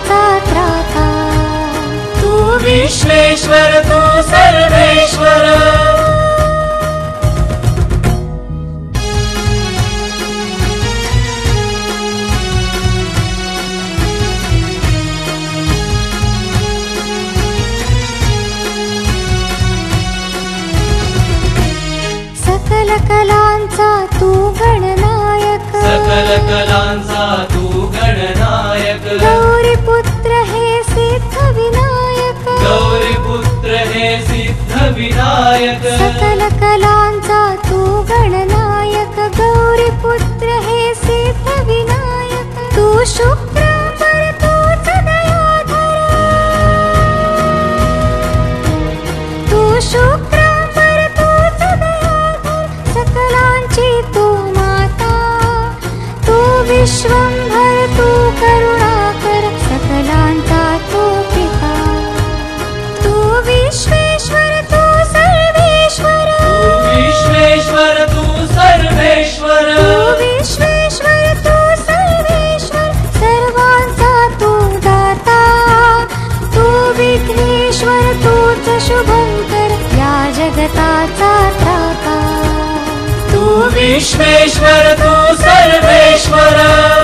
जगताचा त्राता। तू विश्वेश्वर तू सर्वेश्वर। सकल कलांचा तू गणनायक। सकल कलांचा तू गणनायक। गौरीपुत्र हे सिद्ध विनायक। गौरीपुत्र हे सिद्ध विनायक। सकल कलांचा तू गणनायक। गौरीपुत्र हे सिद्ध विनायक। तू शुक्रांबर तूच दयाधर। तू शुक्रांबर तूच दयाधर। सकलांची तू माता। तू विश्वंभर तू करुणाकर। सकलांचा तू पिता। तू विश्वेश्वर तू सर्वेश्वर। तू विश्वेश्वर तू सर्वेश्वर। तू विश्वेश्वर तू सर्वेश्वर। सर्वांचा तू दाता। तू विघ्नेश्वर तूच शुभंकर। या जगताचा त्राता। तू विश्वेश्वर तू सर्वेश्वर।